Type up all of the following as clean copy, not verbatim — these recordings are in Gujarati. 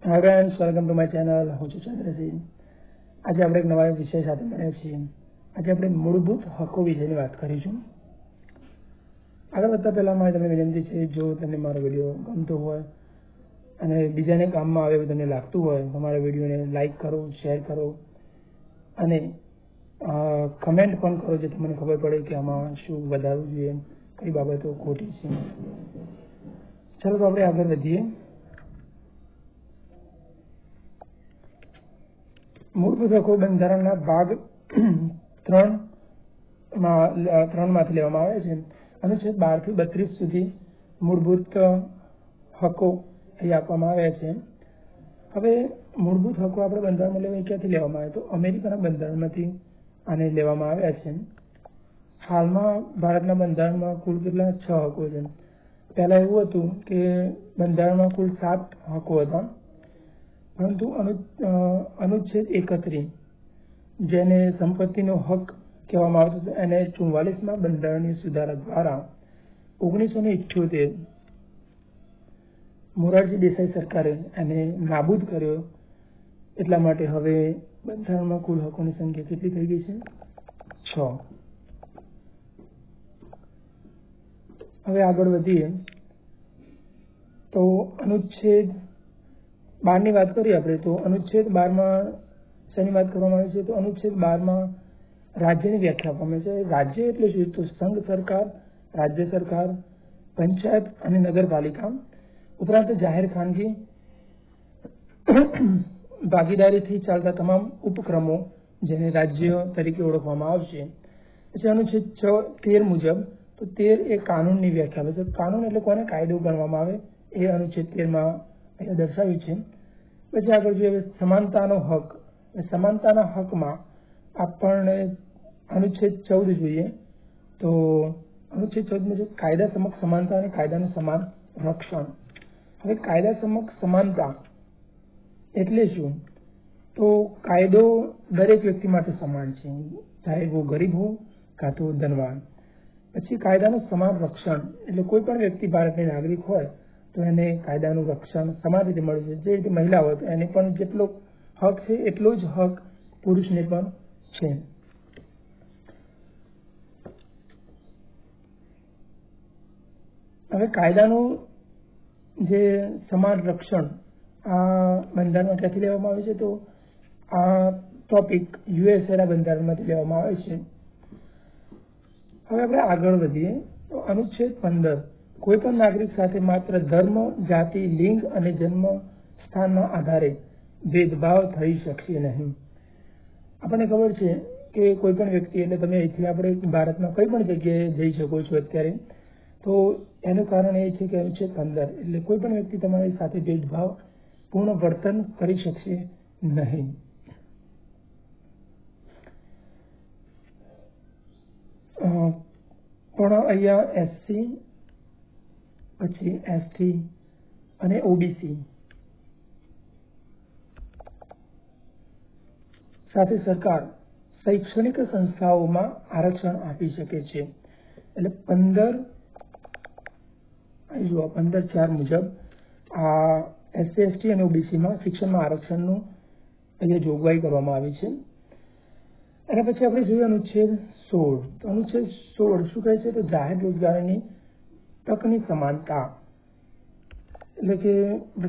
Hi friends, welcome to my channel. હું છું ચંદ્રસિંહ। આજે આપણે એક નવા વિષય સાથે મળ્યા છીએ। આજે આપણે મૂળભૂત હકો વિશેની વાત કરીશું। આગળ વધતા પહેલા મારે તમને વિનંતી છે, જો તમને મારો વિડીયો ગમતો હોય અને બીજાને કામમાં આવે એવું તમને લાગતું હોય તો મારા વિડીયોને લાઈક કરો, શેર કરો અને કમેન્ટ પણ કરો, જેથી મને ખબર પડે કે આમાં શું વધારવું જોઈએ, કઈ બાબતો ખોટી છે। ચાલો તો આપણે આગળ વધીએ। મૂળભૂત હકો બંધારણના ભાગ 3માંથી લેવામાં આવે છે। અનુચ્છેદ 12 થી 32 સુધી મૂળભૂત હકો અહીં આપવામાં આવ્યા છે। હવે મૂળભૂત હકો આપણે બંધારણમાં લેવા ક્યાંથી લેવામાં આવે તો અમેરિકાના બંધારણમાંથી આને લેવામાં આવ્યા છે। હાલમાં ભારતના બંધારણમાં કુલ કેટલા 6 હકો છે। પહેલા એવું હતું કે બંધારણમાં કુલ 7 હકો હતા, પરંતુ અનુચ્છેદ 31 જેને સંપત્તિનો હક કહેવામાં આવતો હતો, એને 44માં બંધારણીય સુધારા દ્વારા 1978 મોરારજી દેસાઈ સરકારે એને નાબૂદ કર્યો। એટલા માટે હવે બંધારણમાં કુલ હકોની સંખ્યા કેટલી થઈ ગઈ છે? 6। હવે આગળ વધીએ તો અનુચ્છેદ 12 ની વાત કરીએ આપણે તો અનુચ્છેદ 12માં શેની વાત કરવામાં આવી છે? તો અનુચ્છેદ 12માં રાજ્યની વ્યાખ્યા આપવામાં છે। રાજ્ય એટલે શું? તો સંઘ સરકાર, રાજ્ય સરકાર, પંચાયત અને નગરપાલિકા ઉપરાંત જાહેર ખાનગી ભાગીદારીથી ચાલતા તમામ ઉપક્રમો જેને રાજ્ય તરીકે ઓળખવામાં આવશે। પછી અનુચ્છેદ 13 મુજબ તો 13 એ કાનૂનની વ્યાખ્યા આપે છે। કાનૂન એટલે કોને કાયદો ગણવામાં આવે એ અનુચ્છેદ 13માં અહીંયા દર્શાવ્યું છે। પછી આગળ જોઈએ સમાનતાનો હક। સમાનતાના હકમાં આપણને અનુચ્છેદ 14 જોઈએ તો અનુચ્છેદ 14 મુજબ કાયદા સમક્ષ સમાનતા અને કાયદાનું સમાન રક્ષણ। હવે કાયદા સમક્ષ સમાનતા એટલે શું? તો કાયદો દરેક વ્યક્તિ માટે સમાન છે, ચાહે वो ગરીબ हो કાં તો ધનવાન। પછી કાયદાનું સમાન રક્ષણ એટલે કોઈ પણ વ્યક્તિ ભારતની નાગરિક હોય તો એને કાયદાનું રક્ષણ સમાન રીતે મળે છે। જે રીતે મહિલા હોય તો એને પણ જેટલો હક છે એટલો જ હક પુરુષને પણ છે। હવે કાયદાનું જે સમાન રક્ષણ આ બંધારણમાં ક્યાંથી લેવામાં આવે છે? તો આ ટોપિક યુએસએના બંધારણમાંથી લેવામાં આવે છે। હવે આપણે આગળ વધીએ તો અનુચ્છેદ 15 કોઈ પણ નાગરિક સાથે માત્ર ધર્મ, જાતિ, લિંગ અને જન્મ સ્થાનના આધારે ભેદભાવ થઈ શકશે નહીં। આપણને ખબર છે કે કોઈ પણ વ્યક્તિ એટલે તમે અહીંથી આપણે ભારતમાં કઈ પણ જગ્યાએ જઈ શકો છો અત્યારે, તો એનું કારણ એ છે કે અનુચ્છેદ 15 એટલે કોઈ પણ વ્યક્તિ તમારી સાથે ભેદભાવ પૂર્ણ વર્તન કરી શકશે નહીં। પણ અહીંયા એસસી, પછી એસટી અને ઓબીસી સાથે સરકાર શૈક્ષણિક સંસ્થાઓમાં આરક્ષણ આપી શકે છે। એટલે 15(4) મુજબ આ એસસી, એસટી અને ઓબીસીમાં શિક્ષણમાં આરક્ષણનું અહીંયા જોગવાઈ કરવામાં આવી છે। એના પછી આપણે જોઈએ અનુચ્છેદ 16 તો અનુચ્છેદ 16 શું કહે છે? તો જાહેર રોજગારીની તકની સમાનતા એટલે કે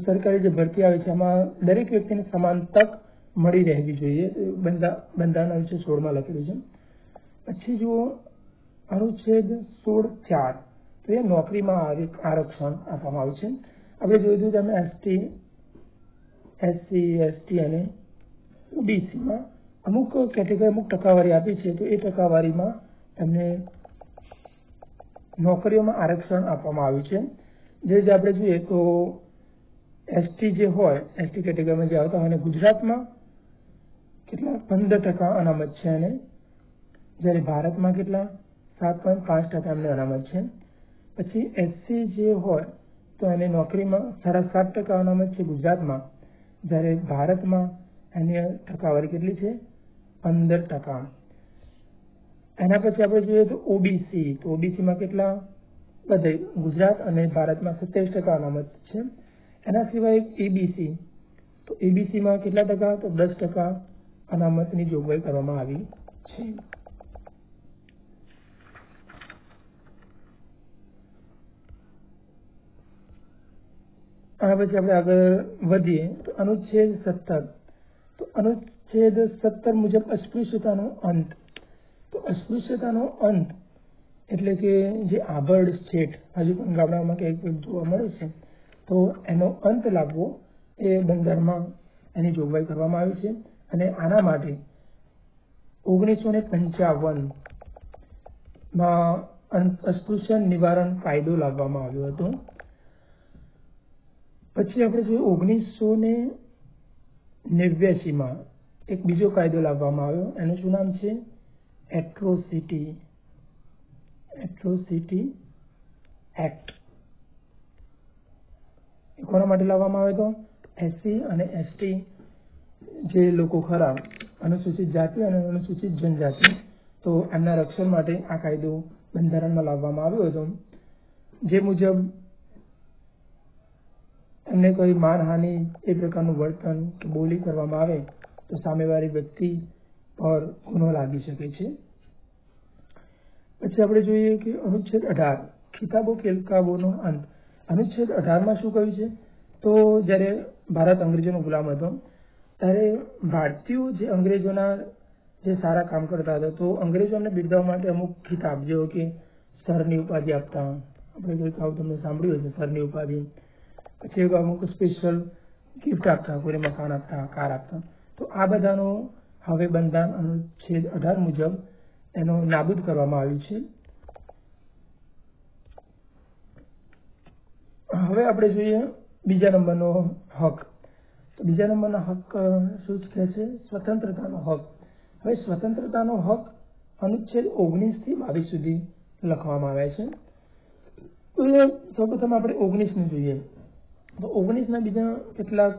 સરકારી જે ભરતી આવે છે એમાં દરેક વ્યક્તિને સમાન તક મળી રહેવી જોઈએ, બંધારણ અનુચ્છેદ 16માં લખેલું છે। પછી જુઓ અનુચ્છેદ 16(4) તો એ નોકરીમાં આરક્ષણ આપવામાં આવ્યું છે। આપણે જોયું હતું તમે એસસી, એસટી અને ઓબીસીમાં અમુક કેટેગરી અમુક ટકાવારી આપી છે, તો એ ટકાવારીમાં તમને નોકરીઓમાં આરક્ષણ આપવામાં આવ્યું છે। જે આપણે જોઈએ તો એસટી જે હોય, એસટી કેટેગરીમાં જે આવતા હોય ગુજરાતમાં કેટલા 15% અનામત છે અને જ્યારે ભારતમાં કેટલા 7.5% એમને અનામત છે। પછી એસસી જે હોય તો એને નોકરીમાં 7.5% અનામત છે ગુજરાતમાં, જ્યારે ભારતમાં એની ટકાવારી કેટલી છે? 15%। એના પછી આપણે જોઈએ તો ઓબીસી, તો ઓબીસીમાં કેટલા બધે ગુજરાત અને ભારતમાં 27% અનામત છે। એના સિવાય ઈબીસી તો એબીસીમાં કેટલા ટકા? તો 10% અનામતની જોગવાઈ કરવામાં આવી છે. આ પછી આપણે આગળ વધીએ તો અનુચ્છેદ 17. તો અનુચ્છેદ 17 મુજબ અસ્પૃશ્યતાનો અંત. તો અસ્પૃશ્યતાનો અંત એટલે કે જે આભડ છેઠ હજુ પણ ગામડામાં ક્યાંક જોવા મળે છે, તો એનો અંત લાવવો એ બંધારણમાં એની જોગવાઈ કરવામાં આવી છે. અને આના માટે 1955માં અસ્પૃશ્ય નિવારણ કાયદો લાવવામાં આવ્યો હતો. પછી આપણે જોઈએ 1989માં એક બીજો કાયદો લાવવામાં આવ્યો. એનું શું નામ છે? Atrocity act. એ કોના માટે લાવવામાં આવ્યો હતો? એસસી અને એસટી જે લોકો ખરા, અનુસૂચિત જાતિ અને અનુસૂચિત જનજાતિ, તો એમના રક્ષણ માટે આ કાયદો બંધારણમાં લાવવામાં આવ્યો હતો. જે મુજબ એમને કોઈ માનહાનિ એ પ્રકારનું વર્તન કે બોલી કરવામાં આવે તો સામેવાળી વ્યક્તિ પર ગુનો લાગી શકે છે. પછી આપણે જોઈએ કે અનુચ્છેદ 18 ખિતાબો કેલકાબોનો અંત. અનુચ્છેદ 18માં શું કહ્યું છે? તો જ્યારે ભારત અંગ્રેજોનો ગુલામ હતો ત્યારે ભારતીયો જે અંગ્રેજોના જે સારા કામ કરતા હતા, તો અંગ્રેજોને બિરદાવવા માટે અમુક ખિતાબ જેવો કે સરની ઉપાધિ આપતા. આપણે કોઈ ખાવ તમને સાંભળ્યું હશે સરની ઉપાધિ. પછી અમુક સ્પેશિયલ ગિફ્ટ આપતા, કોઈને મકાન આપતા, કાર આપતા. તો આ બધાનો હવે બંધારણ અનુચ્છેદ 18 મુજબ એનો નાબૂદ કરવામાં આવ્યું છે. હવે આપણે જોઈએ બીજા નંબરનો હક. તો બીજા નંબરનો હક શું કહે છે? સ્વતંત્રતાનો હક. હવે સ્વતંત્રતાનો હક અનુચ્છેદ 19 થી 22 સુધી લખવામાં આવ્યા છે. તો સૌપ્રથમ આપણે 19ને જોઈએ. તો 19ના બીજા કેટલાક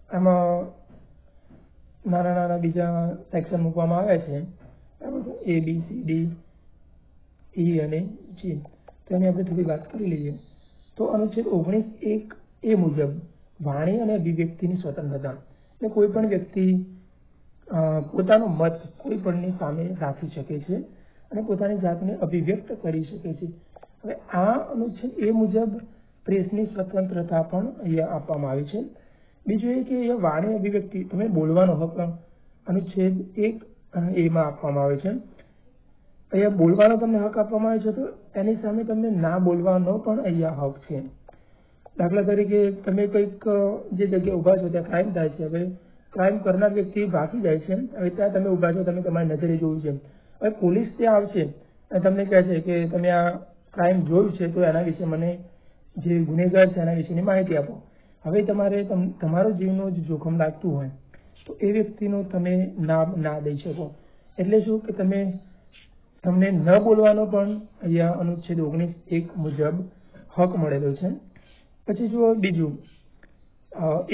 આમાં નાના નાના બીજા સેક્શન મૂકવામાં આવ્યા છે, A, B, C, D, E અને G. તો એની આપણે થોડી વાત કરી લઈએ. તો અનુચ્છેદ 19(1) મુજબ વાણી અને અભિવ્યક્તિની સ્વતંત્રતા. એટલે કોઈ પણ વ્યક્તિ પોતાનો મત કોઈ પણની સામે રાખી શકે છે અને પોતાની જાતને અભિવ્યક્ત કરી શકે છે. હવે આ અનુચ્છેદ એ મુજબ પ્રેસની સ્વતંત્રતા પણ અહીંયા આપવામાં આવી છે. બીજું એ કે અહીંયા વાણી અભિવ્યક્તિ, તમે બોલવાનો હક અનુચ્છેદ 1(a)માં આપવામાં આવે છે. અહીંયા બોલવાનો તમને હક આપવામાં આવે છે, તો એની સામે તમને ના બોલવાનો પણ અહીંયા હક છે. દાખલા તરીકે તમે કંઈક જે જગ્યાએ ઊભા છો ત્યાં ક્રાઇમ થાય છે. હવે ક્રાઇમ કરનાર વ્યક્તિ ભાગી જાય છે. હવે ત્યાં તમે ઊભા છો, તમે તમારી નજરે જોયું છે. હવે પોલીસ ત્યાં આવશે અને તમને કહે છે કે તમે આ ક્રાઇમ જોયું છે, તો એના વિશે મને જે ગુનેગાર છે એના વિશેની માહિતી આપો. હવે તમારે તમારો જીવનો જ જોખમ લાગતું હોય તો એ વ્યક્તિનો તમે ના દઈ શકો. એટલે શું કે તમને ન બોલવાનો પણ અહીંયા અનુચ્છેદ 19(1) મુજબ હક મળેલો છે. પછી જુઓ બીજું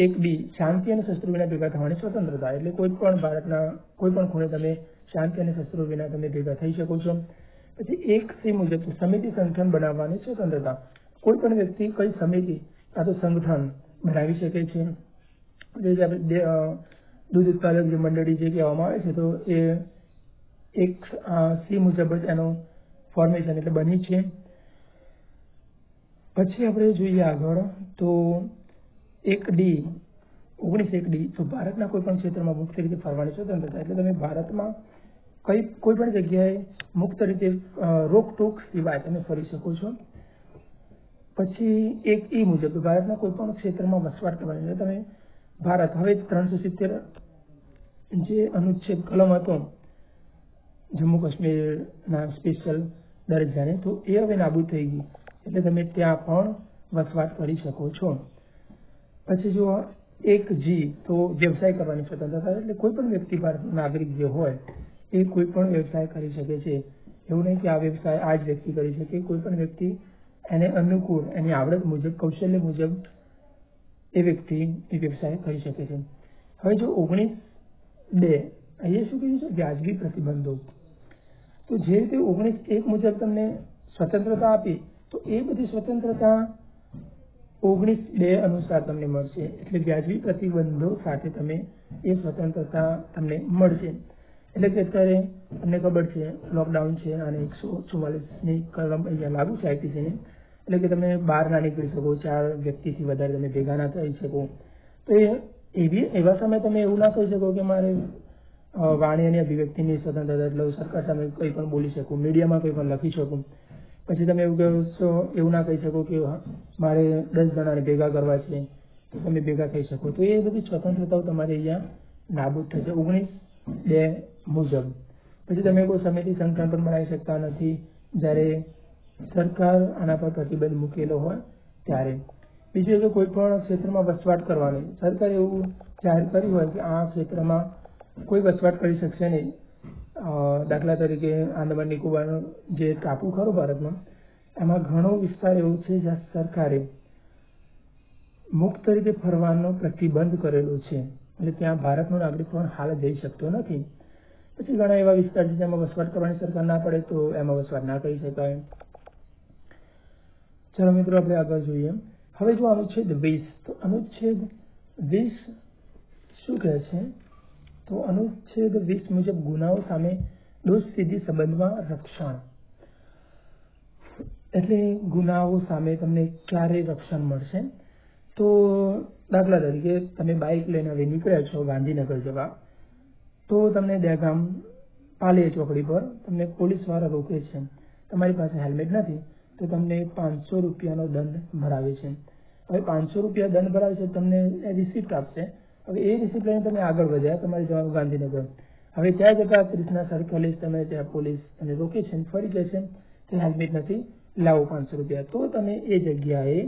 1B શાંતિ અને શસ્ત્રો વિના ભેગા થવાની સ્વતંત્રતા. એટલે કોઈ પણ ભારતના કોઈ પણ ખૂણે તમે શાંતિ અને શસ્ત્રો વિના તમે ભેગા થઈ શકો છો. પછી 1C મુજબ સમિતિ સંગઠન બનાવવાની સ્વતંત્રતા. કોઈ પણ વ્યક્તિ કઈ સમિતિ કાં તો સંગઠન બનાવી શકે છે. જે આપણે દૂધ ઉત્પાદક જે મંડળી જે કહેવામાં આવે છે, તો એ 1C મુજબ જ એનો ફોર્મેશન એટલે બની છે. પછી આપણે જોઈએ આગળ તો 1D 19(1)D તો ભારતના કોઈ પણ ક્ષેત્રમાં મુક્ત રીતે ફરવાની સ્વતંત્રતા. એટલે તમે ભારતમાં કોઈ પણ જગ્યાએ મુક્ત રીતે રોકટોક સિવાય તમે ફરી શકો છો. પછી 1E મુજબ ભારતના કોઈ પણ ક્ષેત્રમાં વસવાટ કરવાની. તમે ભારત હવે 370 જે અનુચ્છેદ કલમ હતો જમ્મુ કાશ્મીરના સ્પેશિયલ દરજ્જાને, તો એ હવે નાબૂદ થઈ ગઈ. એટલે તમે ત્યાં પણ વસવાટ કરી શકો છો. પછી જો 1G તો વ્યવસાય કરવાની સ્વતંત્રતા. એટલે કોઈ પણ વ્યક્તિ ભારતનો નાગરિક જે હોય એ કોઈ પણ વ્યવસાય કરી શકે છે. એવું નહીં કે આ વ્યવસાય આ જ વ્યક્તિ કરી શકે. કોઈ પણ વ્યક્તિ એને અનુકૂળ એની આવડત મુજબ, કૌશલ્ય મુજબ એ વ્યક્તિ એ વ્યવસાય કરી શકે છે. હવે જો 19(2) અહીંયા શું કહ્યું છે? વ્યાજબી પ્રતિબંધો. તો જે રીતે 19(1) મુજબ તમને સ્વતંત્રતા આપી, તો એ બધી સ્વતંત્રતા 19(2) અનુસાર તમને મળશે. એટલે વ્યાજબી પ્રતિબંધો સાથે તમે એ સ્વતંત્રતા તમને મળશે. એટલે કે અત્યારે તમને ખબર છે લોકડાઉન છે અને 144ની કલમ અહીંયા લાગુ છે IPC ની. એટલે કે તમે બહાર ના નીકળી શકો, 4 વ્યક્તિથી વધારે તમે ભેગા ના થઈ શકો. તો એવા સમયે તમે એવું ના કહી શકો કે મારે વાણી અને અભિવ્યક્તિની સ્વતંત્રતા એટલે સરકાર સામે કંઈ પણ બોલી શકું, મીડિયામાં કંઈ પણ લખી શકું. પછી તમે એવું ના કહી શકો કે મારે 10 જણાને ભેગા કરવા છે તો તમે ભેગા થઈ શકો. તો એ બધી સ્વતંત્રતાઓ તમારે અહીંયા નાબૂદ થશે 19(2) મુજબ. પછી તમે કોઈ સમિતિ સંગઠન પણ બનાવી શકતા નથી જ્યારે સરકાર આના પર પ્રતિબંધ મૂકેલો હોય ત્યારે. બીજું કે કોઈ પણ ક્ષેત્રમાં વસવાટ કરવાની સરકારે એવું જાહેર કર્યું હોય કે આ ક્ષેત્રમાં કોઈ વસવાટ કરી શકશે નહીં. દાખલા તરીકે આંદામાન નિકોબારનો જે ટાપુ ખરો ભારતમાં, એમાં ઘણો વિસ્તાર એવો છે જ્યાં સરકારે મુક્ત રીતે ફરવાનો પ્રતિબંધ કરેલો છે. એટલે ત્યાં ભારતનો નાગરિક પણ હાલ જઈ શકતો નથી. પછી ઘણા એવા વિસ્તાર છે જેમાં વસવાટ કરવાની સરકાર ના પડે તો એમાં વસવાટ ના કરી શકાય. ચલો મિત્રો, આપણે આગળ જોઈએ. હવે જો અનુચ્છેદ 20, તો અનુચ્છેદ 20 શું કહે છે? તો અનુચ્છેદ 20 મુજબ ગુનાઓ સામે દોષસિદ્ધિ સંબંધમાં રક્ષણ. એટલે ગુનાઓ સામે તમને ક્યારે રક્ષણ મળશે? તો દાખલા તરીકે તમે બાઇક લઈને હવે નીકળ્યા છો ગાંધીનગર જવા, તો તમને દહેગામ પાલીય ચોકડી પર તમને પોલીસવાળા રોકે છે. તમારી પાસે હેલ્મેટ નથી તો તમને 500 રૂપિયાનો દંડ ભરાવે છે. હવે 500 રૂપિયા દંડ ભરાવે છે, તમને રિસિપ્ટ આપશે. હવે એ રિસિપ્ટ લઈને તમે આગળ વધ્યા, તમારે જવાનું ગાંધીનગર. હવે ત્યાં જતા ક્રિષ્ના સર્કલે તમે ત્યાં પોલીસ તમને રોકે છે, ફરી કહે છે કે હેલ્મેટ નથી, લાવો 500 રૂપિયા. તો તમે એ જગ્યાએ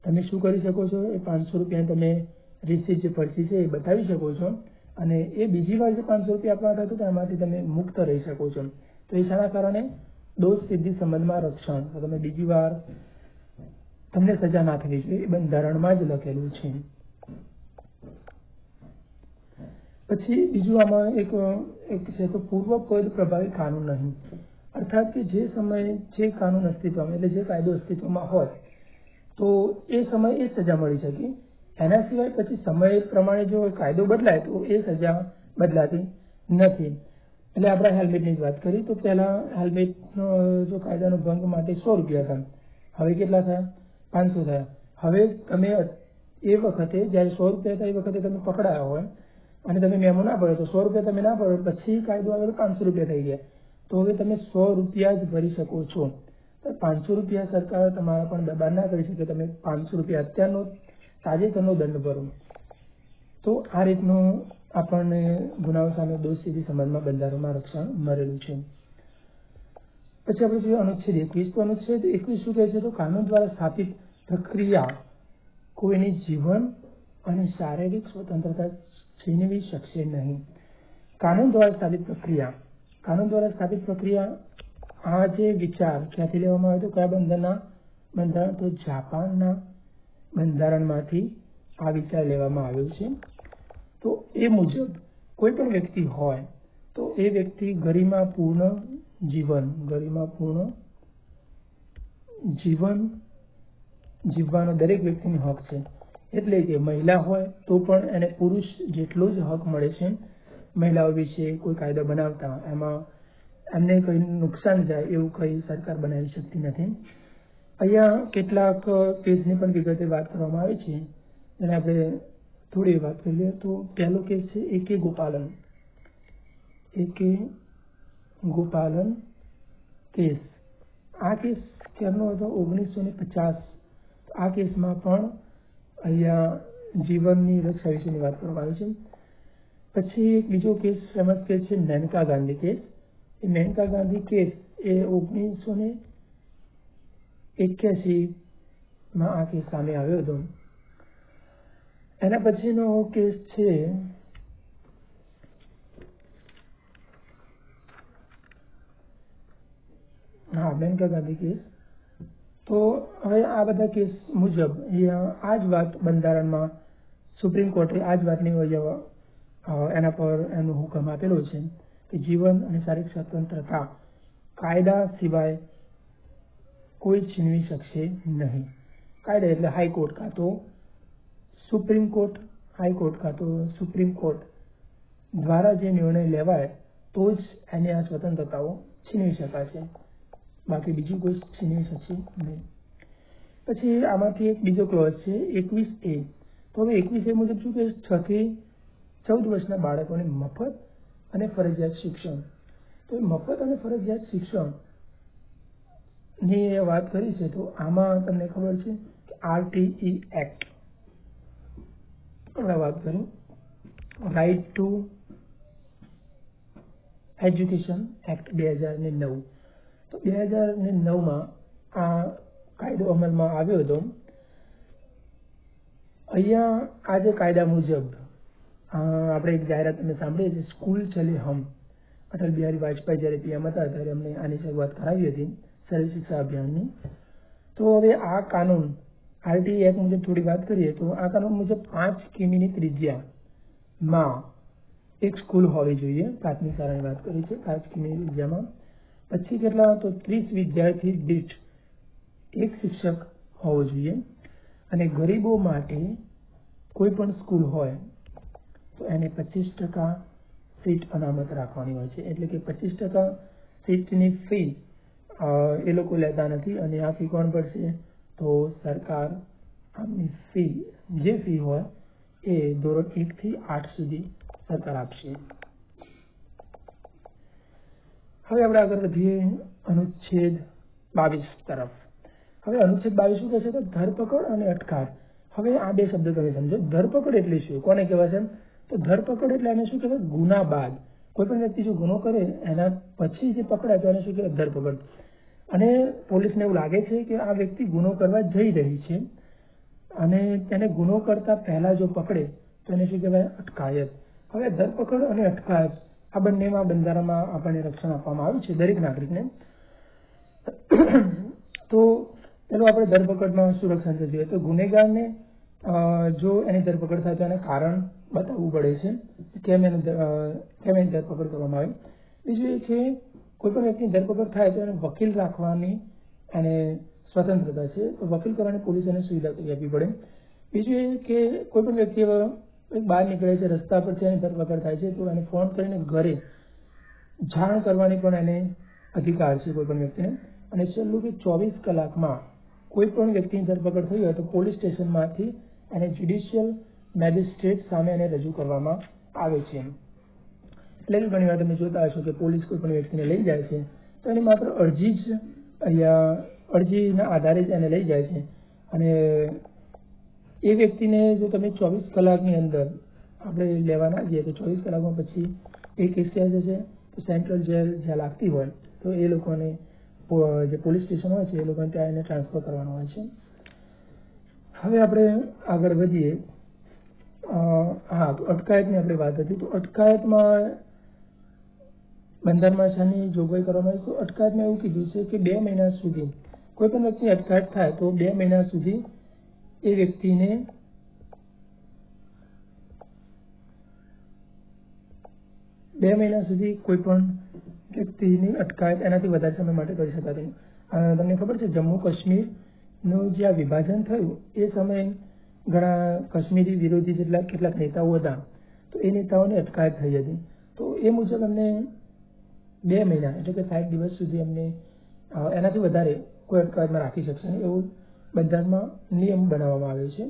તમે શું કરી શકો છો? એ 500 રૂપિયા તમે રિસિપ્ટ જે પર્ચી છે એ બતાવી શકો છો અને એ બીજી વાર જે 500 રૂપિયા આપવા હતા તો એમાંથી તમે મુક્ત રહી શકો છો. તો એ શાના કારણે? દોષ સિદ્ધિ સંબંધમાં રક્ષણ. તો તમે બીજી વાર તમને સજા ના થવી જોઈએ, એ બંધારણમાં જ લખેલું છે. પછી બીજું આમાં એક છે તો પૂર્વ પદ પ્રભાવી કાનૂન નહીં. અર્થાત કે જે સમયે જે કાનૂન અસ્તિત્વમાં એટલે જે કાયદો અસ્તિત્વમાં હોય તો એ સમયે એ સજા મળી શકે. એના સિવાય પછી સમય પ્રમાણે જો કાયદો બદલાય તો એ સજા બદલાતી નથી. એટલે આપણે હેલ્મેટની જ વાત કરી તો પહેલા હેલ્મેટનો જો કાયદાનો ભંગ માટે 100 રૂપિયા હતા, હવે કેટલા થયા? 500 થયા. હવે તમે એ વખતે જ્યારે 100 રૂપિયા હતા એ વખતે તમે પકડાયા હોય અને તમે મેમો ના પડ્યો તો 100 રૂપિયા તમે ના પડ્યો, પછી કાયદો આવ્યો 500 રૂપિયા થઈ ગયા. તો હવે તમે 100 રૂપિયા જ ભરી શકો છો. 500 રૂપિયા સરકાર તમારા પણ દબાણ ના કરી શકે. તમે 500 રૂપિયા અત્યારનો તાજેતરનો દંડ ભરો. તો આ રીતનું આપણને ગુનાઓ સામે દોષસિદ્ધિ સંબંધમાં બંધારણમાં રક્ષણ મળેલું છે. પછી આપણે જોઈએ અનુચ્છેદ 21. તો અનુચ્છેદ 21 શું કહે છે? તો કાનૂન દ્વારા સ્થાપિત પ્રક્રિયા કોઈની જીવન અને શારીરિક સ્વતંત્રતા છીનવી શકશે નહીં. કાનૂન દ્વારા સ્થાપિત પ્રક્રિયા. કાનૂન દ્વારા સ્થાપિત પ્રક્રિયા, આ જે વિચાર ક્યાંથી લેવામાં આવ્યો? તો કયા બંધારણ? તો જાપાનના બંધારણમાંથી આ વિચાર લેવામાં આવ્યો છે. તો એ મુજબ કોઈ પણ વ્યક્તિ હોય તો એ વ્યક્તિ ગરિમાપૂર્ણ જીવન જીવવાનો દરેક વ્યક્તિનો હક છે. એટલે કે મહિલા હોય તો પણ એને પુરુષ જેટલો જ હક મળે છે. મહિલાઓ વિશે કોઈ કાયદો બનાવતા એમાં એમને કંઈ નુકસાન જાય એવું કંઈ સરકાર બનાવી શકતી નથી. અહીંયા કેટલાક કેસની પણ વિગતે વાત કરવામાં આવી છે, અને આપણે થોડી વાત કરીએ. તો પહેલો કેસ છે A.K. ગોપાલન કેસ. આ કેસ ક્યારનો હતો? 1950. આ કેસમાં પણ અહીંયા જીવનની રક્ષા વિશેની વાત કરવામાં આવી છે. પછી એક બીજો કેસ ફેમસ કેસ છે મેનકા ગાંધી કેસ. એ મેનકા ગાંધી કેસ એ 1981 આ કેસ સામે આવ્યો હતો. એના પછીનો કેસ છે મેનકા ગાંધી કેસ. તો હવે આ બધા કેસ મુજબ આ જ વાત બંધારણમાં સુપ્રીમ કોર્ટે આ જ વાતની એના પર એનો હુકમ આપેલો છે કે જીવન અને શારીરિક સ્વતંત્રતા કાયદા સિવાય કોઈ છીનવી શકશે નહીં. કાયદા એટલે હાઈકોર્ટ કાં તો સુપ્રીમ કોર્ટ, હાઈકોર્ટ કાં તો સુપ્રીમ કોર્ટ દ્વારા જે નિર્ણય લેવાય તો જ એની આ સ્વતંત્રતાઓ છીનવી શકાશે, બાકી બીજું કોઈ છીનવી શકશે નહીં. પછી આમાંથી એક બીજો ક્લોઝ છે 21A. તો હવે 21A મુજબ શું કે 6 થી 14 વર્ષના બાળકોને મફત અને ફરજિયાત શિક્ષણ. તો મફત અને ફરજિયાત શિક્ષણની વાત કરી છે. તો આમાં તમને ખબર છે કે RTE એક્ટ આપણે વાત કરી, રાઇટ ટુ એજ્યુકેશન એક્ટ 2009. તો 2009માં આ કાયદો અમલમાં આવ્યો હતો. અહીંયા આ જે કાયદા મુજબ આપણે એક જાહેરાત તમે સાંભળી છે, સ્કૂલ ચલે હમ. અટલ બિહારી વાજપેયી જ્યારે PM હતા ત્યારે અમને આની શરૂઆત કરાવી હતી સર્વ શિક્ષા અભિયાનની. તો હવે આ કાનૂન RTE એક્ટ મુજબ થોડી વાત કરીએ તો આ કાનૂન મુજબ 5 કિમીની ત્રિજ્યામાં એક સ્કૂલ હોવી જોઈએ. પ્રાથમિક શાળાની વાત કરી છે. 5 કિમીની ત્રિજ્યામાં પછી કેટલા તો 30 વિદ્યાર્થી દીઠ એક શિક્ષક હોવો જોઈએ. અને ગરીબો માટે કોઈ પણ સ્કૂલ હોય તો એને 25% સીટ અનામત રાખવાની હોય છે. એટલે કે 25% સીટની ફી એ લોકો લેતા નથી. અને આ ફી કોણ ભરશે? તો સરકાર આમની ફી જે ફી હોય એ ધોરણ 1 થી 8 સુધી સરકાર આપશે. હવે આપણે આગળ વધીએ અનુચ્છેદ 22 તરફ. હવે અનુચ્છેદ 22 શું કહે છે? તો ધરપકડ અને અટકાયત. હવે આ બે શબ્દો તમે સમજો. ધરપકડ એટલે શું? કોને કહેવાય છે? તો ધરપકડ એટલે એને શું કહેવાય? ગુના બાદ કોઈ પણ વ્યક્તિ જો ગુનો કરે એના પછી જે પકડાય તો એને શું કહેવાય? ધરપકડ. અને પોલીસને એવું લાગે છે કે આ વ્યક્તિ ગુનો કરવા જઈ રહી છે અને તેને ગુનો કરતા પહેલા જો પકડે તો એને શું કહેવાય? અટકાયત. હવે ધરપકડ અને અટકાયત આ બંનેમાં બંધારણમાં આપણને રક્ષણ આપવામાં આવ્યું છે દરેક નાગરિકને. તો પેલું આપણે ધરપકડમાં સુરક્ષા જોઈએ તો ગુનેગારને જો એની ધરપકડ થાય તો એને કારણ બતાવવું પડે છે કેમ એની ધરપકડ કરવામાં આવી. બીજું એ છે કોઈ પણ વ્યક્તિની ધરપકડ થાય તો એને વકીલ રાખવાની અને સ્વતંત્રતા છે. તો વકીલ કરવાની પોલીસ એને સુવિધા આપવી પડે. બીજું એ કે કોઈ પણ વ્યક્તિ બહાર નીકળે છે, રસ્તા પરથી એની ધરપકડ થાય છે તો એને ફોન કરીને ઘરે જાણ કરવાની પણ એને અધિકાર છે કોઈ પણ વ્યક્તિને. અને છેલ્લું કે 24 કલાકમાં કોઈ પણ વ્યક્તિની ધરપકડ થઈ હોય તો પોલીસ સ્ટેશનમાંથી એને જ્યુડિશિયલ મેજિસ્ટ્રેટ સામે એને રજૂ કરવામાં આવે છે. એટલે કે ઘણી વાર તમે જોતા હશો કે પોલીસ કોઈ પણ વ્યક્તિને લઈ જાય છે તો એની માત્ર અરજી જ અહીંયા અરજીના આધારે જ એને લઈ જાય છે. અને એ વ્યક્તિને જો તમે 24 કલાકની અંદર આપણે લેવા ના જઈએ તો 24 કલાકમાં પછી એ કેસ ક્યાં જશે? તો સેન્ટ્રલ જેલ જ્યાં લાગતી હોય તો એ લોકોને જે પોલીસ સ્ટેશન હોય છે એ લોકોને ત્યાં એને ટ્રાન્સફર કરવાનું હોય છે. હવે આપણે આગળ વધીએ. અટકાયતની આપણે વાત હતી. તો અટકાયતમાં બંધારણમાં શાની જોગવાઈ કરવામાં આવી? તો અટકાયતમાં એવું કીધું છે કે 2 મહિના સુધી કોઈ પણ વ્યક્તિ અટકાયત થાય તો 2 મહિના સુધી એ વ્યક્તિને કોઈ પણ વ્યક્તિની અટકાયત એનાથી વધારે સમય માટે કરી શકાતી નહીં. તમને ખબર છે જમ્મુ કાશ્મીરનું જે આ વિભાજન થયું એ સમયે ઘણા કાશ્મીરી વિરોધી કેટલાક નેતાઓ હતા તો એ નેતાઓને અટકાયત થઈ હતી. તો એ મુજબ અમને 2 મહિના એટલે કે 60 દિવસ સુધી અમને એનાથી વધારે કોઈ અટકાયતમાં રાખી શકશે નહીં એવું બંધારણમાં નિયમ બનાવવામાં આવ્યો છે.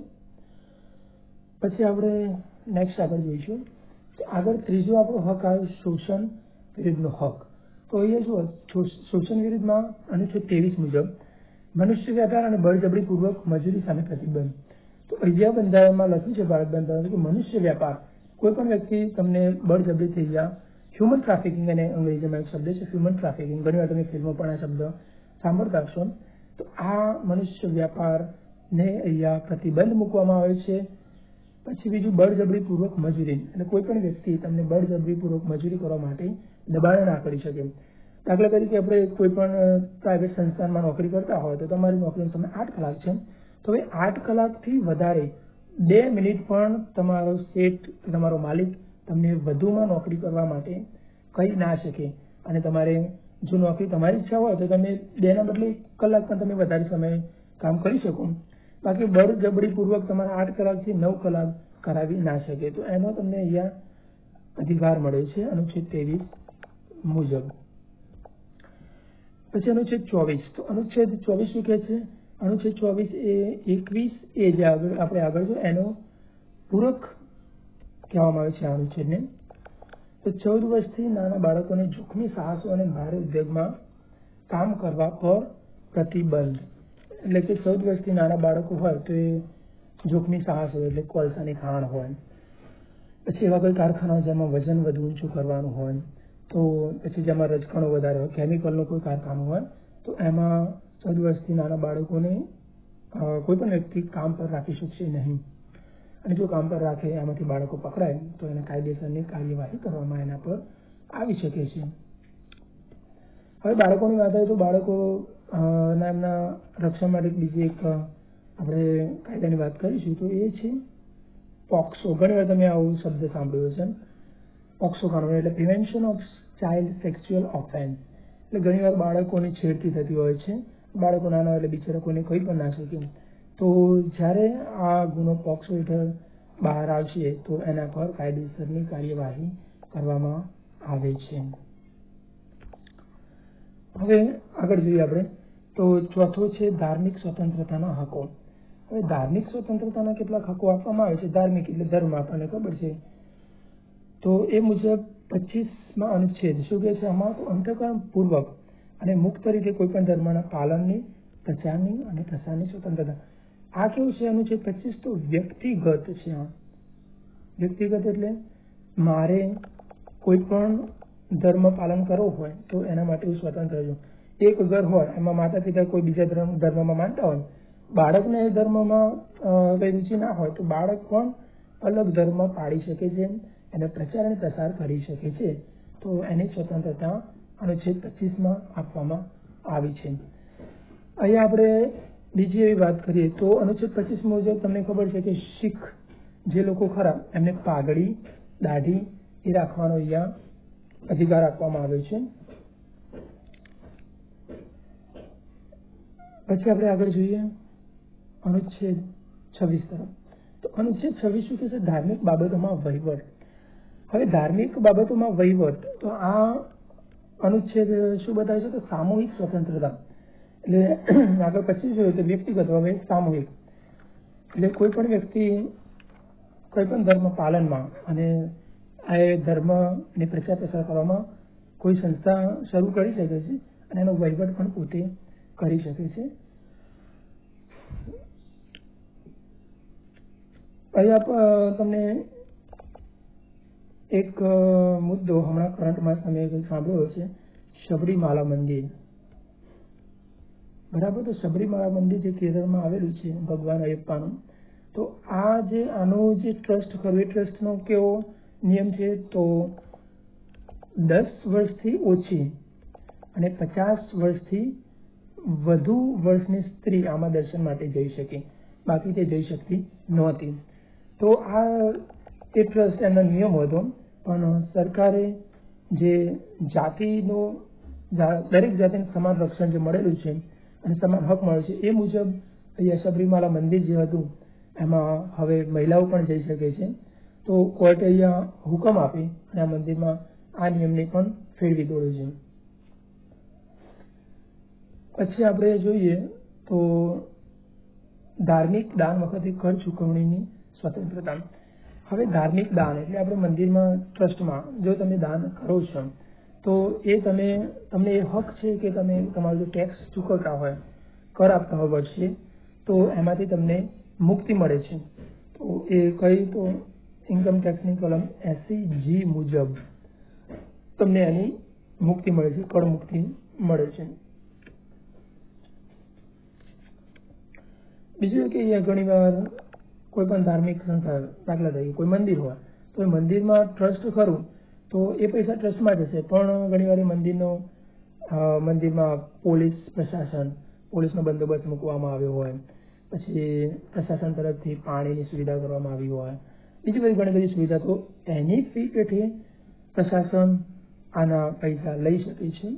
પછી આપણે નેક્સ્ટ આગળ જોઈશું. આગળ ત્રીજો આપણો હક આવ્યો શોષણ વિરુદ્ધનો હક. તો અહીંયા શું શોષણ વિરુદ્ધમાં અનુચ્છેદ 23 મુજબ મનુષ્ય વેપાર અને બળજબરીપૂર્વક મજૂરી સામે પ્રતિબંધ. તો અહીંયા બંધારણમાં લખ્યું છે ભારત બંધારણ કે મનુષ્ય વેપાર કોઈ પણ વ્યક્તિ તમને બળજબરીથી જ્યાં હ્યુમન ટ્રાફિકિંગ અને અંગ્રેજીમાં એક શબ્દ છે હ્યુમન ટ્રાફિકિંગ. ઘણી વાર તમે ફિલ્મો પણ આ શબ્દ સાંભળતા હશો. તો આ મનુષ્ય વ્યાપારને અહીંયા પ્રતિબંધ મૂકવામાં આવે છે. પછી બીજું બળજબરીપૂર્વક મજૂરી. એટલે કોઈ પણ વ્યક્તિ તમને બળજબરીપૂર્વક મજૂરી કરવા માટે દબાણ ના કરી શકે. દાખલા તરીકે આપણે કોઈ પણ પ્રાઇવેટ સંસ્થાનમાં નોકરી કરતા હોય તો તમારી નોકરીનો સમય 8 કલાક છે. તો હવે 8 કલાકથી વધારે 2 મિનિટ પણ તમારો શેઠ તમારો માલિક તમને વધુમાં નોકરી કરવા માટે કહી ના શકે. અને તમારે જો નોકરી તમારી ઈચ્છા હોય તો તમે 2 ના બદલે 1 કલાક પણ તમે વધારે સમય કામ કરી શકો. બાકી બળજબરીપૂર્વક તમારે 8 કલાકથી 9 કલાક કરાવી ના શકે. તો એનો તમને અહીંયા અધિકાર મળે છે અનુચ્છેદ 23 મુજબ. પછી અનુચ્છેદ 24. તો અનુચ્છેદ 24 શું કહે છે? અનુચ્છેદ 24 એ 21 એ જે આપણે આગળ છે એનો પૂરક કહેવામાં આવે છે આ અનુચ્છેદને. તો 14 વર્ષથી નાના બાળકોને જોખમી સાહસો અને ભારે ઉદ્યોગમાં કામ કરવા પર પ્રતિબંધ. એટલે કે 14 વર્ષથી નાના બાળકો હોય તો એ જોખમી સાહસ હોય, એટલે કોલસાની ખાણ હોય, પછી એવા કોઈ કારખાના જેમાં વજન વધુ ઊંચું કરવાનું હોય, તો પછી જેમાં રજકણો વધારે હોય, કેમિકલનું કોઈ કારખાનું હોય, તો એમાં 14 વર્ષથી નાના બાળકોને કોઈ પણ વ્યક્તિ કામ પર રાખી શકશે નહીં. અને જો કામ પર રાખે એમાંથી બાળકો પકડાય તો એને કાયદેસરની કાર્યવાહી કરવામાં એના પર આવી શકે છે. હવે બાળકોની વાત આવે તો બાળકો એમના રક્ષણ માટે બીજી એક આપણે કાયદાની વાત કરીશું તો એ છે પોક્સો. ઘણી વાર તમે આવો શબ્દ સાંભળ્યો છે, પોક્સો કાનૂન, એટલે prevention of child sexual offence. એટલે ઘણી વાર બાળકોની છેડતી થતી હોય છે, બાળકો નાના એટલે બિચારા કોઈને કહી પણ ના શકે. તો જ્યારે આ ગુનો પોક્સો હેઠળ બહાર આવશે તો એના પર કાયદેસરની કાર્યવાહી કરવામાં આવે છે. હવે આગળ જોઈએ આપણે તો ચોથો છે ધાર્મિક સ્વતંત્રતાના હકો. હવે ધાર્મિક સ્વતંત્રતાના કેટલાક હકો આપવામાં આવે છે. ધાર્મિક એટલે ધર્મ, આપણને ખબર છે. તો એ મુજબ 25માં અનુચ્છેદ શું કહે છે? આમાં અંતઃકરણ પૂર્વક અને મુક્ત રીતે કોઈ પણ ધર્મના પાલનની, પ્રચારની અને પ્રસારની સ્વતંત્રતા. આ કેવું છે? અનુચ્છેદ 25 તો વ્યક્તિગત છે. વ્યક્તિગત એટલે મારે કોઈ પણ ધર્મ પાલન કરવો હોય તો એના માટે હું સ્વતંત્ર છું. એક ઘર હોય એમાં માતા પિતા કોઈ બીજા ધર્મમાં માનતા હોય, બાળકને એ ધર્મમાં કઈ રુચિ ના હોય તો બાળક પણ અલગ ધર્મ પાડી શકે છે, એને પ્રચાર અને પ્રસાર કરી શકે છે. તો એની સ્વતંત્રતા અનુચ્છેદ 25માં આપવામાં આવી છે. અહીંયા આપણે બીજી એવી વાત કરીએ તો અનુચ્છેદ 25 મુજબ તમને ખબર છે કે શીખ જે લોકો ખરા એમને પાઘડી, દાઢી એ રાખવાનો અહીંયા અધિકાર આપવામાં આવ્યો છે. પછી આપણે આગળ જોઈએ અનુચ્છેદ 26 તરફ. તો અનુચ્છેદ 26 શું કહે છે? ધાર્મિક બાબતોમાં વહીવટ. હવે ધાર્મિક બાબતોમાં વહીવટ, તો આ અનુચ્છેદ શું બતાવે છે? તો સામૂહિક સ્વતંત્રતા. એટલે આગળ 25 જોયું તો વ્યક્તિગત, હવે સામૂહિક. એટલે કોઈ પણ વ્યક્તિ કોઈ પણ ધર્મ પાલનમાં અને આ ધર્મને પ્રચાર પ્રસાર કરવામાં કોઈ સંસ્થા શરૂ કરી શકે છે અને એનો વહીવટ પણ પોતે કરી શકે છે. અહીંયા તમને એક મુદ્દો હમણાં કરંટમાં તમે સાંભળ્યો છે, શબરીમાલા મંદિર. બરાબર. તો શબરીમાલા મંદિર જે કેરળમાં આવેલું છે ભગવાન અયપ્પાનું, તો આ જે આનું જે ટ્રસ્ટ કરવું, એ ટ્રસ્ટનો કેવો નિયમ છે? તો 10 વર્ષથી ઓછી અને 50 વર્ષથી વધુ વર્ષની સ્ત્રી આમાં દર્શન માટે જઈ શકે, બાકી તે જઈ શકતી નહોતી. તો આ એ ટ્રસ્ટ એમનો નિયમ હતો, પણ સરકારે જે જાતિનો દરેક જાતિને સમાન રક્ષણ જે મળેલું છે અને સમાન હક મળે છે એ મુજબ અહીંયા શબરીમાલા મંદિર જે હતું એમાં હવે મહિલાઓ પણ જઈ શકે છે. તો કોર્ટે અહીંયા હુકમ આપી અને આ મંદિરમાં આ નિયમને પણ ફેરવી દોડ્યો છે. પછી આપણે જોઈએ તો ધાર્મિક દાન વખતે કર ચૂકવણીની સ્વતંત્રતા. હવે ધાર્મિક દાન એટલે આપણે મંદિરમાં, ટ્રસ્ટમાં જો તમે દાન કરો છો તો એ તમને એ હક છે કે તમે તમારો જો ટેક્સ ચૂકવતા હોય, કર આપતા હોય વર્ષે, તો એમાંથી તમને મુક્તિ મળે છે. તો એ કઈ? તો ઇન્કમ ટેક્સની કલમ 80G મુજબ તમને એની મુક્તિ મળે છે, કર મુક્તિ મળે છે. બીજું કે અહીંયા ઘણી વાર કોઈ પણ ધાર્મિક સંસ્થા, દાખલા તરીકે કોઈ મંદિર હોય તો એ મંદિરમાં ટ્રસ્ટ ખરું તો એ પૈસા ટ્રસ્ટમાં જશે, પણ ઘણી વાર મંદિરમાં પોલીસનો બંદોબસ્ત મૂકવામાં આવ્યો હોય, પછી પ્રશાસન તરફથી પાણીની સુવિધા કરવામાં આવી હોય, બીજી બધી ઘણી બધી સુવિધા, તો એની ફી પેટે પ્રશાસન આના પૈસા લઈ શકે છે.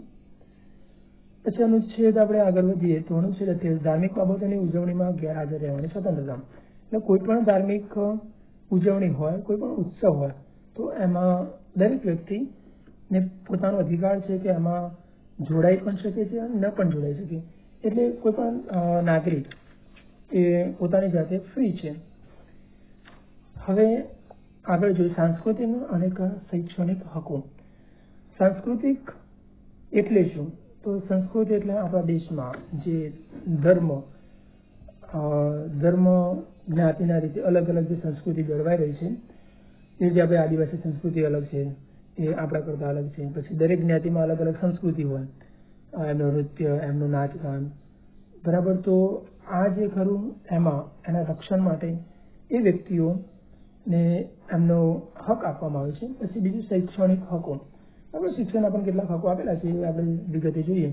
પછી અનુચ્છેદ આપણે આગળ વધીએ તો અનુચ્છેદ 28 ધાર્મિક બાબતોની ઉજવણીમાં ગેરહાજર રહેવાની સ્વતંત્રતા. એટલે કોઈ પણ ધાર્મિક ઉજવણી હોય, કોઈ પણ ઉત્સવ હોય, તો એમાં દરેક વ્યક્તિને પોતાનો અધિકાર છે કે એમાં જોડાઈ પણ શકે છે અને ન પણ જોડાઈ શકે. એટલે કોઈ પણ નાગરિક એ પોતાની જાતે ફ્રી છે. હવે આગળ જોઈએ સાંસ્કૃતિક અને શૈક્ષણિક હકો. સાંસ્કૃતિક એટલે શું? તો સંસ્કૃતિ એટલે આપણા દેશમાં જે ધર્મ જ્ઞાતિના રીતે અલગ અલગ જે સંસ્કૃતિ જળવાઈ રહી છે, એ જે આપણે આદિવાસી સંસ્કૃતિ અલગ છે, એ આપણા કરતા અલગ છે. પછી દરેક જ્ઞાતિમાં અલગ અલગ સંસ્કૃતિ હોય, એમનું નૃત્ય, એમનું નાચગાન, બરાબર. તો આ જે ખરું એમાં એના રક્ષણ માટે એ વ્યક્તિઓને એમનો હક આપવામાં આવે છે. પછી બીજું શૈક્ષણિક હકો. આપણે શિક્ષણ આપણને કેટલાક હકો આપેલા છે એ આપણે વિગતે જોઈએ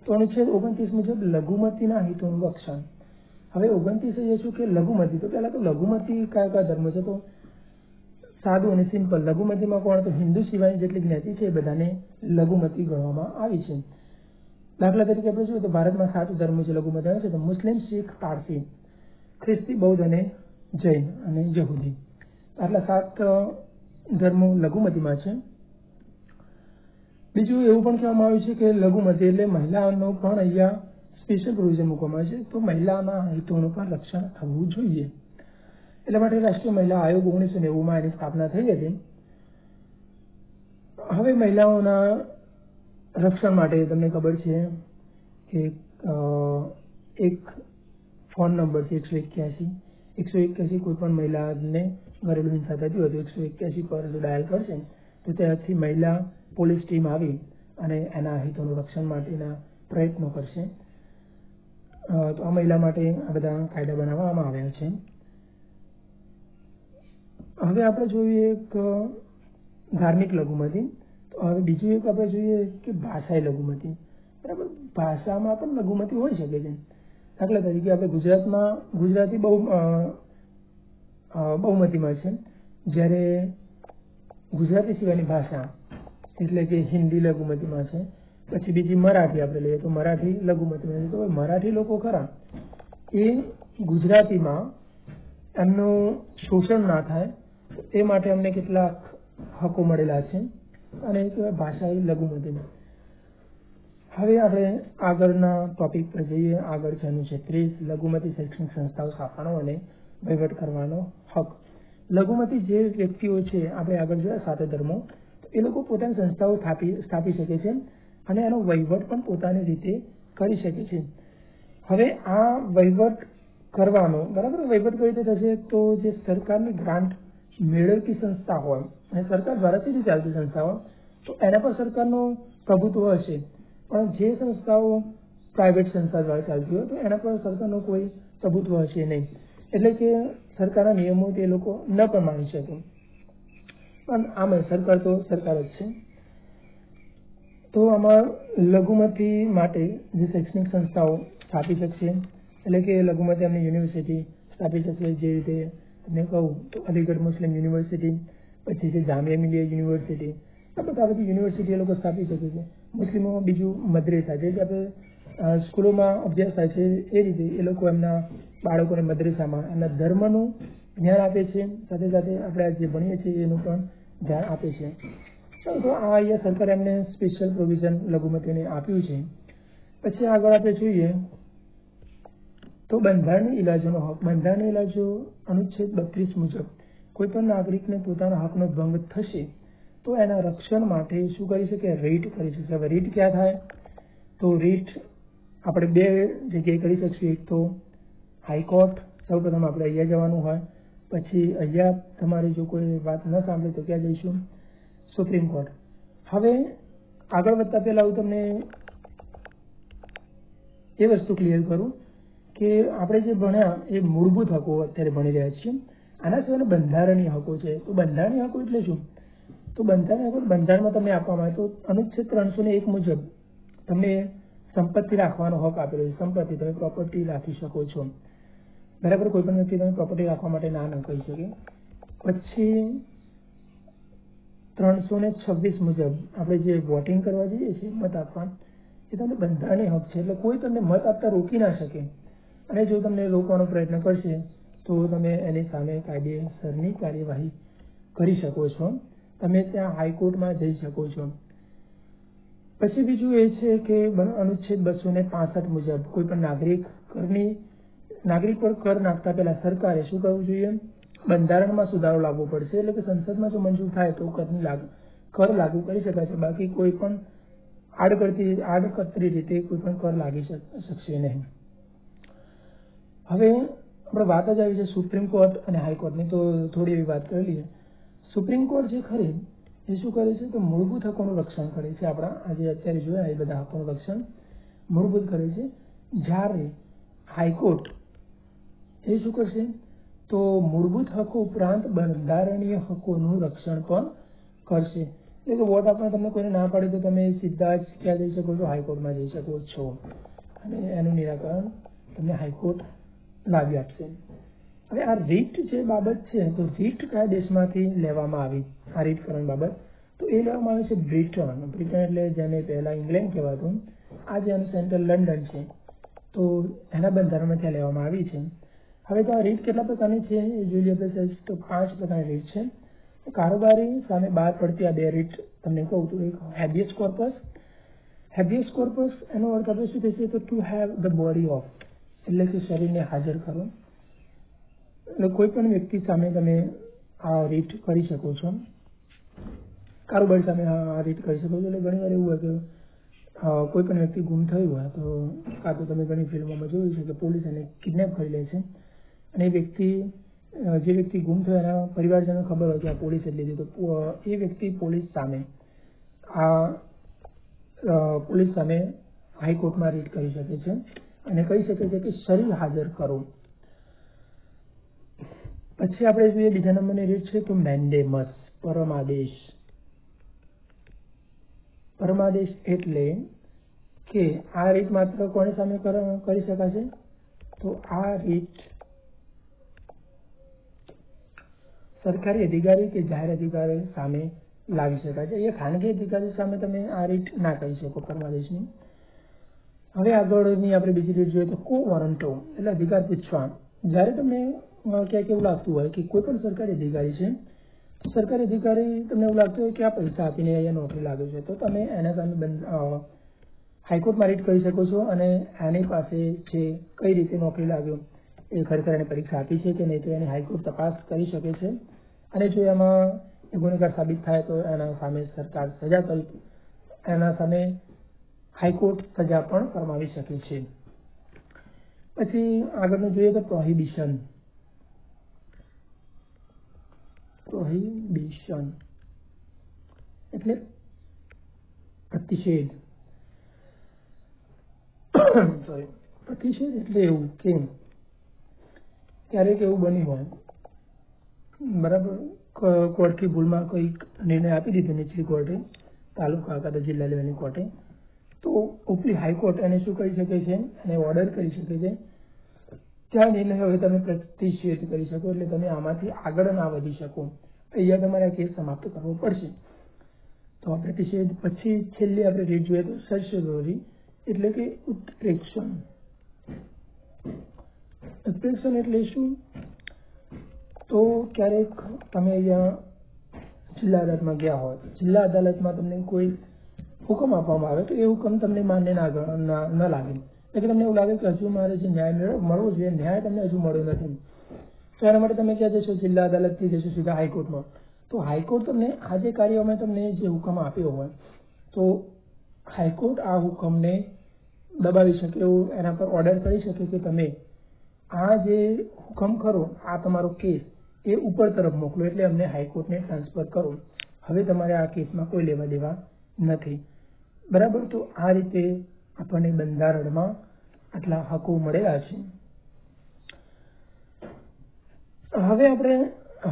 તો અનુચ્છેદ 29 મુજબ લઘુમતીના હિતોનું રક્ષણ. હવે 29 એ શું કે લઘુમતી. તો પહેલા તો લઘુમતી કયા કયા ધર્મ છે? તો સાદું અને સિમ્પલ. લઘુમતીમાં કોણ? તો હિન્દુ સિવાયની જેટલી જ્ઞાતિ છે એ બધાને લઘુમતી ગણવામાં આવી છે. દાખલા તરીકે આપણે જોઈએ તો ભારતમાં 7 ધર્મો છે લઘુમતી છે, તો મુસ્લિમ, શીખ, પારસી, ખ્રિસ્તી, બૌદ્ધ અને જૈન અને યહૂદી. આટલા 7 ધર્મો લઘુમતીમાં છે. બીજું એવું પણ કહેવામાં આવ્યું છે કે લઘુમતી એટલે મહિલાઓનો પણ અહીંયા સ્પેશિયલ પ્રોવિઝન મૂકવામાં આવે છે. તો મહિલાના હિતોનું પણ રક્ષણ થવું જોઈએ. એટલા માટે રાષ્ટ્રીય મહિલા આયોગ 1990માં એની સ્થાપના થઈ હતી. હવે મહિલાઓના રક્ષણ માટે તમને ખબર છે કે એક ફોન નંબર છે 181 કોઈ પણ મહિલાને ઘરેલું હિંસા થતી હોય તો 181 પર ડાયલ કરશે તો ત્યાંથી મહિલા પોલીસ ટીમ આવી અને એના હિતોનું રક્ષણ માટેના પ્રયત્નો કરશે. તો આ મહિલા માટે આ બધા કાયદા બનાવવામાં આવ્યા છે. હવે આપણે જોઈએ એક ધાર્મિક લઘુમતી. તો હવે બીજું એક આપણે જોઈએ કે ભાષાઈ લઘુમતી. બરાબર, ભાષામાં પણ લઘુમતી હોઈ શકે છે. દાખલા તરીકે આપણે ગુજરાતમાં ગુજરાતી બહુમતીમાં છે, જ્યારે ગુજરાતી સિવાયની ભાષા એટલે કે હિન્દી લઘુમતીમાં છે. પછી બીજી મરાઠી આપણે લઈએ તો મરાઠી લઘુમતીમાં છે. તો મરાઠી લોકો ખરા એ ગુજરાતીમાં એમનું શોષણ ના થાય એ માટે અમને કેટલાક હકો મળેલા છે અને એ કહેવાય ભાષાઈ લઘુમતીમાં. હવે આપણે આગળના ટોપિક પર જઈએ. આગળ છે અનુચ્છેદ 30 લઘુમતી શૈક્ષણિક સંસ્થાઓ સ્થાપવાનો અને વહીવટ કરવાનો હક. લઘુમતી જે વ્યક્તિઓ છે આપણે આગળ જોયા 7 ધર્મો, એ લોકો પોતાની સંસ્થાઓ સ્થાપી શકે છે અને એનો વહીવટ પણ પોતાની રીતે કરી શકે છે. હવે આ વહીવટ કરવાનો બરાબર વહીવટ કઈ રીતે થશે? તો જે સરકારની ગ્રાન્ટ મેળવતી સંસ્થા હોય અને સરકાર દ્વારા સીધી ચાલતી સંસ્થા હોય તો એના પર સરકારનું પ્રભુત્વ હશે. પણ જે સંસ્થાઓ પ્રાઇવેટ સંસ્થા દ્વારા ચાલતી હોય તો એના પર સરકારનું કોઈ પ્રભુત્વ હશે નહીં. એટલે કે સરકારના નિયમો તે લોકો ન પણ માની શકે. પણ આમાં સરકાર તો સરકાર જ છે. તો આમાં લઘુમતી માટે જે શૈક્ષણિક સંસ્થાઓ સ્થાપી શકશે, એટલે કે લઘુમતી એમની યુનિવર્સિટી સ્થાપી શકશે. જે રીતે તમને કહું તો અલીગઢ મુસ્લિમ યુનિવર્સિટી, પછી છે જામિયા મિલિયા યુનિવર્સિટી, આ બધા બધી યુનિવર્સિટી એ લોકો સ્થાપી શકે છે. મુસ્લિમોમાં બીજું મદ્રેસા, જે આપણે સ્કૂલોમાં અભ્યાસ થાય છે એ રીતે એ લોકો એમના બાળકોને મદ્રેસામાં એમના ધર્મનું જ્ઞાન આપે છે, સાથે સાથે આપણે જે ભણીએ છીએ એનું પણ ધ્યાન આપે છે. તો આ અહીંયા સરકારે એમને સ્પેશિયલ પ્રોવિઝન લઘુમતીને આપ્યું છે. પછી આગળ આપણે જોઈએ તો બંધારણીય ઇલાજોનો હક. બંધારણીય ઇલાજો અનુચ્છેદ 32 મુજબ કોઈ પણ નાગરિકને પોતાના હકનો ભંગ થશે તો એના રક્ષણ માટે શું કરી શકે? રીટ કરી શકે. હવે રીટ ક્યાં થાય? તો રીટ આપણે 2 જગ્યાએ કરી શકીશું. એક તો હાઈકોર્ટ, સૌપ્રથમ આપણે અહીંયા જવાનું હોય, પછી અહીંયા તમારી જો કોઈ વાત ન સાંભળે તો ક્યાં જઈશું? Supreme court. હવે આગળ વધતા પહેલા હું તમને એ વસ્તુ ક્લિયર કરું કે આપણે જે ભણ્યા એ મૂળભૂત હકો અત્યારે ભણી રહ્યા છીએ. આના સિવાય બંધારણીય હકો છે. તો બંધારણીય હકો એટલે શું? તો બંધારણીય હકો બંધારણમાં તમને આપવામાં આવે તો અનુચ્છેદ 301 મુજબ તમને સંપત્તિ રાખવાનો હક આપેલો છે. સંપત્તિ તમે પ્રોપર્ટી રાખી શકો છો. બરાબર, કોઈ પણ વ્યક્તિ તમે પ્રોપર્ટી રાખવા માટે ના ન કહી શકે. પછી 326 મુજબ આપણે જે વોટિંગ કરવા જઈએ છીએ, મત આપવા, એ તમને બંધારણીય હક છે, એટલે કોઈ તમને મત આપતા રોકી ના શકે, અને જો તમને રોકવાનો પ્રયત્ન કરશે તો તમે એની સામે કાયદેસરની કાર્યવાહી કરી શકો છો. તમે ત્યાં હાઈકોર્ટમાં જઈ શકો છો. પછી બીજું એ છે કે અનુચ્છેદ 265 મુજબ કોઈ પણ નાગરિક પર કર નાખતા પહેલા સરકારે શું કરવું જોઈએ? બંધારણમાં સુધારો લાવવો પડશે. એટલે કે સંસદમાં જો મંજૂર થાય તો કર લાગુ કરી શકાય છે, બાકી કોઈ પણ આડકતરી રીતે કોઈ પણ કર લાગી શકશે નહીં. હવે આપણે વાત જ આવી છે સુપ્રીમ કોર્ટ અને હાઈકોર્ટની, તો થોડી એવી વાત કરી લઈએ. સુપ્રીમ કોર્ટ જે ખરી એ શું કરે છે? તો મૂળભૂત હકોનું રક્ષણ કરે છે. આપણા આજે અત્યારે જોયા એ બધા હકોનું રક્ષણ મૂળભૂત કરે છે. જ્યારે હાઈકોર્ટ એ શું કરશે? તો મૂળભૂત હકો ઉપરાંત બંધારણીય હકોનું રક્ષણ પણ કરશે. એટલે કે વોટ આપવા તમને કોઈને ના પાડે તો તમે સીધા જ ક્યાં જઈ શકો છો? હાઈકોર્ટમાં જઈ શકો છો, અને એનું નિરાકરણ તમને હાઈકોર્ટ લાવી આપશે. હવે આ રીટ જે બાબત છે, તો રીટ કયા દેશમાંથી લેવામાં આવી? આ રીટકરણ બાબત તો એ લેવામાં આવે છે બ્રિટન. એટલે જેને પહેલા ઇંગ્લેન્ડ કહેવાતું, આજે એનું સેન્ટર લંડન છે, તો એના બંધારણમાં ત્યાં લેવામાં આવી છે. હવે તો આ રીટ કેટલા પ્રકારની છે એ જોઈ લઈએ આપણે. તો 5 પ્રકારની રીટ છે. કારોબારી સામે બહાર પડતી આ 2 રીટ તમને કહું તો, એક હેબિયસ કોર્પસ. હેબિયસ કોર્પસ એનો અર્થ આપણે શું થશે? તો to have the body of, એટલે કે શરીરને હાજર કરો. એટલે કોઈ પણ વ્યક્તિ સામે તમે આ રીટ કરી શકો છો. કારોબારી સામે આ રીટ કરી શકો છો. એટલે ઘણી વાર એવું હોય કે કોઈ પણ વ્યક્તિ ગુમ થયું હોય તો, કાં તો તમે ઘણી ફિલ્મોમાં જોયું છે કે પોલીસ એને કિડનેપ કરી લે છે, અને જે વ્યક્તિ ગુમ થયો એના પરિવારજનો ખબર હોય કે આ પોલીસે લીધી, તો એ વ્યક્તિ પોલીસ સામે હાઈકોર્ટમાં રીટ કરી શકે છે અને કહી શકે છે કે શરીર હાજર કરો. પછી આપણે જોઈએ બીજા નંબરની રીટ છે તો મેન્ડેમસ, પરમાદેશ. પરમાદેશ એટલે કે આ રીત માત્ર કોની સામે કરી શકાશે? તો આ રીત સરકારી અધિકારી કે જાહેર અધિકારી સામે લાવી શકાય છે. એ ખાનગી અધિકારી સામે તમે આ રીત ના કરી શકો પરમાદેશની. હવે આગળની આપણે બીજી રીત જોઈએ તો કો વોરંટો, એટલે અધિકાર પૂછવા. જ્યારે તમને ક્યાંક એવું લાગતું હોય કે કોઈ પણ સરકારી અધિકારી છે, સરકારી અધિકારી તમને એવું લાગતું હોય કે આ પૈસા આપીને અહીંયા નોકરી લાગે છે, તો તમે એના સામે હાઈકોર્ટમાં રીટ કરી શકો છો, અને એની પાસે છે કઈ રીતે નોકરી લાગ્યો, એ ખરેખર એને પરીક્ષા આપી છે કે નહીં, તો એની હાઈકોર્ટ તપાસ કરી શકે છે. અને જો એમાં ગુનેગાર સાબિત થાય તો એના સામે સરકાર સજા કરી, એના સામે હાઈકોર્ટ સજા પણ ફરમાવી શકે છે. પછી આગળનું જોઈએ તો પ્રોહિબિશન. પ્રોહિબિશન એટલે પ્રતિષેધ. પ્રતિષેધ એટલે એવું કે ક્યારેક એવું બન્યું હોય, બરાબર, કોર્ટની ભૂલમાં કોઈક નિર્ણય આપી દીધો નીચલી કોર્ટે, તાલુકા કાં તો જિલ્લા લેવલની કોર્ટે, તો ઉપલી હાઈકોર્ટ એને શું કરી શકે છે? એને ઓર્ડર કરી શકે છે ત્યાં નિર્ણય હવે તમે પ્રતિષેધ કરી શકો, એટલે તમે આમાંથી આગળ ના વધી શકો, અહીંયા તમારે આ કેસ સમાપ્ત કરવો પડશે. તો આ પ્રતિષેધ. પછી છેલ્લી આપણે રીત જોઈએ તો સર્સેરોરી, એટલે કે ઉત્પ્રેક્ષણ. ઉત્પ્રેક્ષણ એટલે શું? તો ક્યારેક તમે અહીંયા જિલ્લા અદાલતમાં ગયા હોય, જિલ્લા અદાલતમાં તમને કોઈ હુકમ આપવામાં આવે તો એ હુકમ તમને માન્ય ન લાગે, એટલે તમને એવું લાગે કે હજુ મારે જે ન્યાય મળવો જોઈએ, ન્યાય તમને હજુ મળ્યો નથી, તો એના માટે તમે ક્યાં જશો? જિલ્લા અદાલતથી જશો સીધા હાઈકોર્ટમાં. તો હાઈકોર્ટ તમને આ જે કાર્યોમાં તમને જે હુકમ આપ્યો હોય, તો હાઈકોર્ટ આ હુકમને દબાવી શકે, એવું એના પર ઓર્ડર કરી શકે કે તમે આ જે હુકમ કરો, આ તમારો કેસ એ ઉપર તરફ મોકલો, એટલે અમને હાઈકોર્ટને ટ્રાન્સફર કરો, હવે તમારે આ કેસમાં કોઈ લેવા દેવા નથી, બરાબર. તો આ રીતે આપણને બંધારણમાં આટલા હકો મળેલા છે. હવે આપણે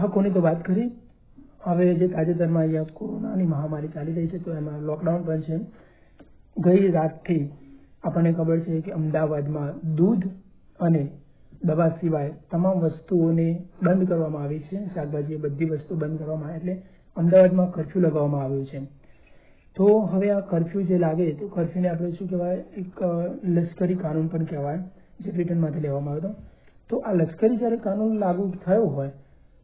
હકોની તો વાત કરી. હવે જે તાજેતરમાં અહીંયા કોરોનાની મહામારી ચાલી રહી છે, તો એમાં લોકડાઉન પણ છે. ગઈ રાતથી આપણને ખબર છે કે અમદાવાદમાં દૂધ અને દવા સિવાય તમામ વસ્તુઓને બંધ કરવામાં આવી છે. શાકભાજી બધી વસ્તુ બંધ કરવામાં આવે, એટલે અમદાવાદમાં કર્ફ્યુ લગાવવામાં આવ્યું છે. તો હવે આ કર્ફ્યુ જે લાગે તો કર્ફ્યુને આપણે શું કહેવાય, એક લશ્કરી કાનૂન પણ કહેવાય, જે બ્રિટનમાંથી લેવામાં આવ્યો હતો. તો આ લશ્કરી જ્યારે કાનૂન લાગુ થયો હોય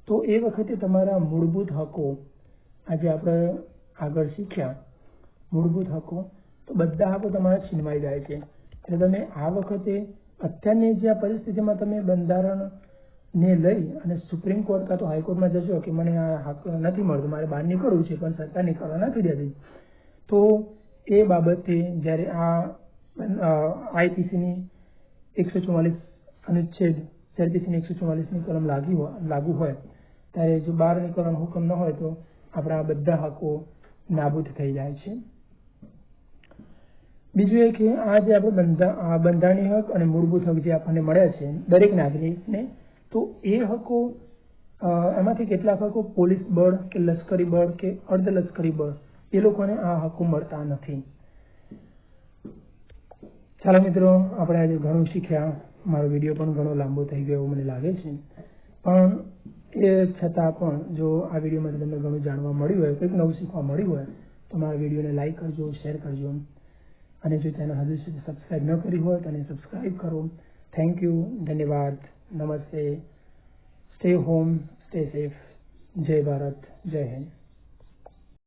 તો એ વખતે તમારા મૂળભૂત હકો, આજે આપણે આગળ શીખ્યા મૂળભૂત હકો, તો બધા હકો તમારા છીનવાઈ જાય છે. એટલે તમે આ વખતે અત્યારની જે આ પરિસ્થિતિમાં તમે બંધારણને લઈ અને સુપ્રીમ કોર્ટ કાં તો હાઈકોર્ટમાં જશો કે મને આ હક નથી મળતો, મારે બહાર નીકળવું છે પણ સરકાર નીકળવા નથી દેતી, તો એ બાબતે જ્યારે આ આઈપીસીની 144 અનુચ્છેદ CRPCની 144ની કલમ લાગુ હોય ત્યારે જો બહાર નીકળવાનો હુકમ ન હોય તો આપણા બધા હકો નાબૂદ થઈ જાય છે. બીજું એ કે આ જે આપણે બંધારણીય હક અને મૂળભૂત હક જે આપણને મળ્યા છે દરેક નાગરિકને, તો એ હકો એમાંથી કેટલાક હકો પોલીસ બળ કે લશ્કરી બળ કે અર્ધ લશ્કરી બળ એ લોકોને આ હકો મળતા નથી. ચાલો મિત્રો, આપણે આજે ઘણું શીખ્યા. મારો વિડીયો પણ ઘણો લાંબો થઈ ગયો એવું મને લાગે છે, પણ એ છતાં પણ જો આ વિડીયોમાંથી તમને ઘણું જાણવા મળ્યું હોય, કંઈક નવું શીખવા મળ્યું હોય તો મારા વિડીયોને લાઈક કરજો, શેર કરજો, અને જો ચેનલ હજુ સુધી સબસ્ક્રાઈબ ન કરી હોય તો એને સબસ્ક્રાઈબ કરો. થેન્ક યુ, ધન્યવાદ, નમસ્તે, સ્ટે હોમ, સ્ટે સેફ. જય ભારત, જય હિન્દ.